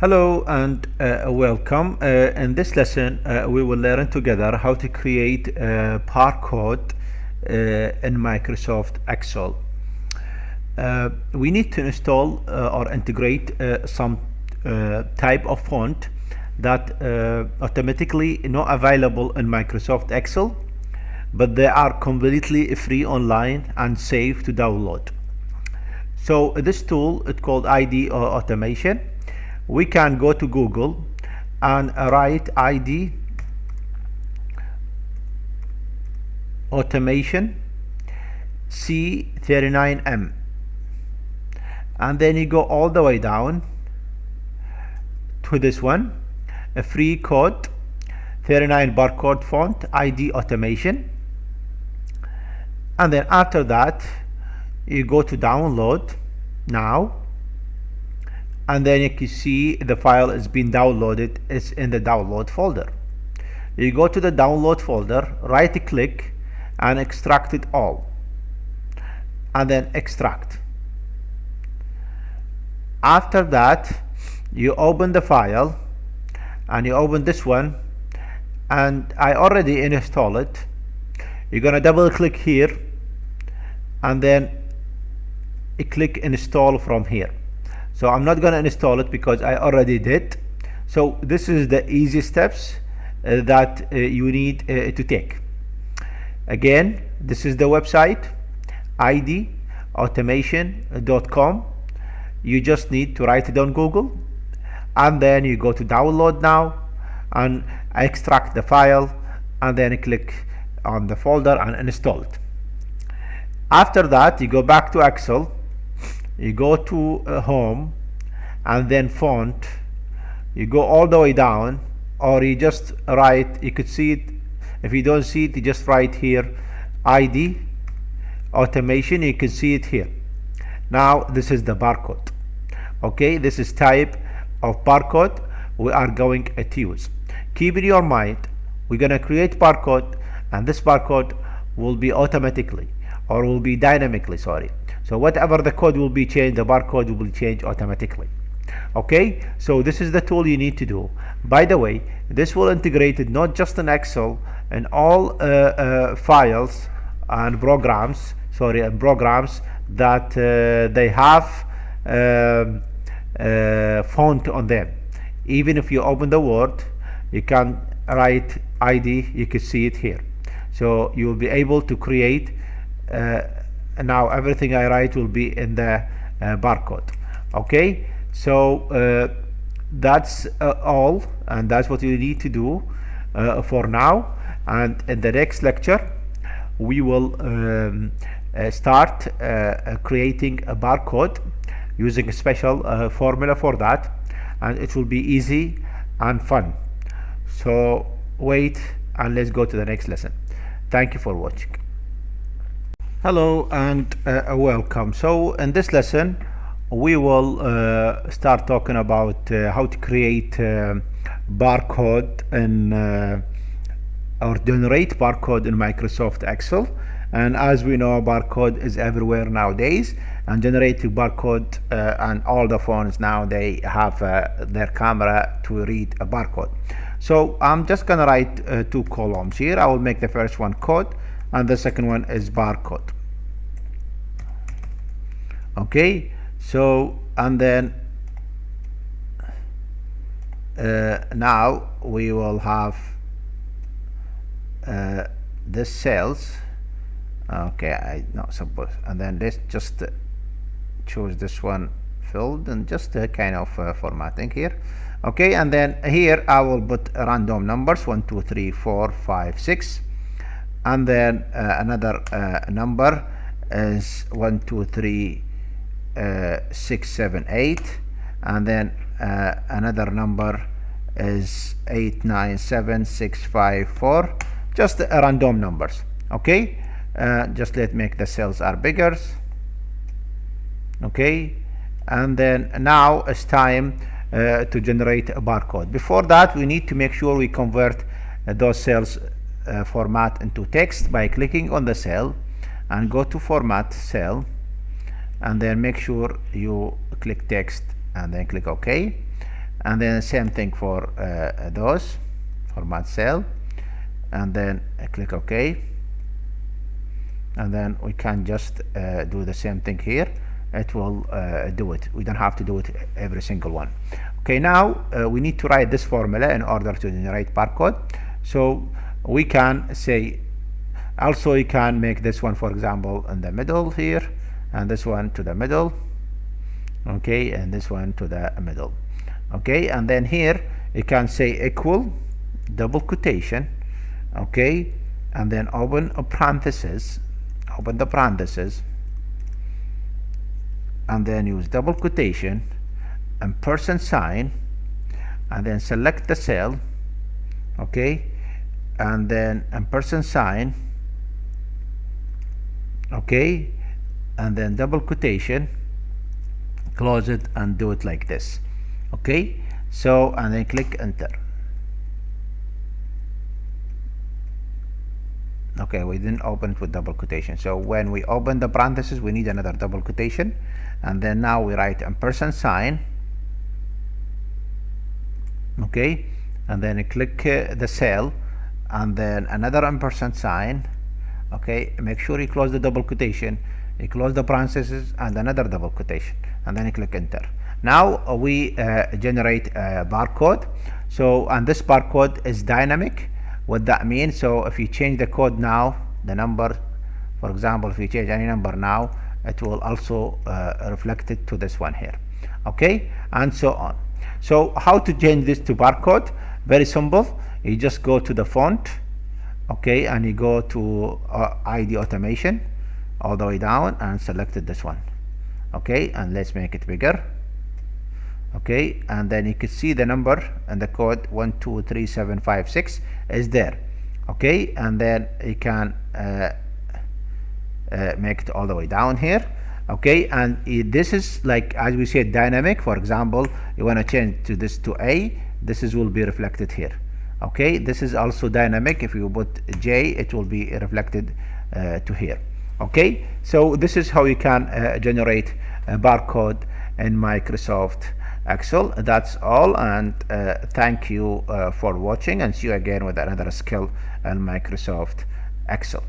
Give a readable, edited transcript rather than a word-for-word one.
Hello and welcome. In this lesson, we will learn together how to create a barcode in Microsoft Excel. We need to install or integrate some type of font that automatically not available in Microsoft Excel, but they are completely free online and safe to download. So this tool is called ID or automation. We can go to Google and write ID automation C39M, and then you go all the way down to this one, a free code 39 barcode font ID automation, and then after that you go to download now, and then you can see the file is being downloaded. It's in the download folder. You go to the download folder, right click and extract it all, and then extract. After that you open the file and you open this one, and I already installed it. You're gonna double click here and then you click install from here. So I'm not going to install it because I already did. So this is the easy steps that you need to take. Again, this is the website idautomation.com. You just need to write it on Google, and then you go to download now and extract the file, and then click on the folder and install it. After that you go back to Excel. You go to home and then font. You go all the way down, or you just write, you could see it. If you don't see it, you just write here ID automation. You can see it here. Now this is the barcode. Okay, this is type of barcode we are going to use. Keep in your mind, we're gonna create barcode, and this barcode will be automatically, or will be dynamically, sorry. So whatever the code will be changed, the barcode will change automatically. Okay, so this is the tool you need to do. By the way, this will integrate it not just in Excel, in all files and programs, that they have font on them. Even if you open the Word, you can write ID, you can see it here. So you will be able to create now everything I write will be in the barcode. Okay, so that's all, and that's what you need to do for now. And in the next lecture we will start creating a barcode using a special formula for that, and it will be easy and fun. So wait, and let's go to the next lesson. Thank you for watching. Hello and welcome. So in this lesson we will start talking about how to create barcode in or generate barcode in Microsoft Excel. And as we know, barcode is everywhere nowadays, and generating barcode and all the phones now, they have their camera to read a barcode. So I'm just gonna write two columns here. I will make the first one code, and the second one is barcode. Okay, so and then now we will have this cells. Okay, I not suppose, and then let's just choose this one filled, and just kind of formatting here. Okay, and then here I will put random numbers 1 2 3 4 5 6, and then another number is 1 2 3 6 7 8, and then another number is 8 9 7 6 5 4, just random numbers. Okay, just let's make the cells are bigger. Okay, and then now it's time to generate a barcode. Before that, we need to make sure we convert those cells format into text by clicking on the cell and go to format cell, and then make sure you click text and then click OK. and then same thing for those, format cell, and then click OK, and then we can just do the same thing here. It will do it. We don't have to do it every single one. Okay, now we need to write this formula in order to generate barcode. So we can say, also you can make this one, for example, in the middle here, and this one to the middle, okay, and this one to the middle, okay, and then here you can say equal, double quotation, okay, and then open a parenthesis, open the parenthesis, and then use double quotation and percent sign, and then select the cell, okay, and then percent sign, okay, and then double quotation, close it and do it like this, okay. So and then click enter. Okay, we didn't open it with double quotation, so when we open the parenthesis we need another double quotation, and then now we write ampersand sign, okay, and then click the cell, and then another ampersand sign, okay, make sure you close the double quotation, you close the parenthesis and another double quotation, and then you click enter. Now we generate a barcode. So, and this barcode is dynamic. What that means, so if you change the code now, the number, for example, if you change any number now, it will also reflect it to this one here, okay, and so on. So how to change this to barcode? Very simple. You just go to the font, okay, and you go to ID automation all the way down and selected this one, okay, and let's make it bigger, okay, and then you can see the number and the code 123756 is there, okay, and then you can make it all the way down here, okay, and this is like, as we said, dynamic. For example, you want to change to this to A, this is will be reflected here, okay. This is also dynamic. If you put J, it will be reflected to here, okay. So this is how you can generate a barcode in Microsoft Excel. That's all, and thank you for watching, and see you again with another skill in Microsoft Excel.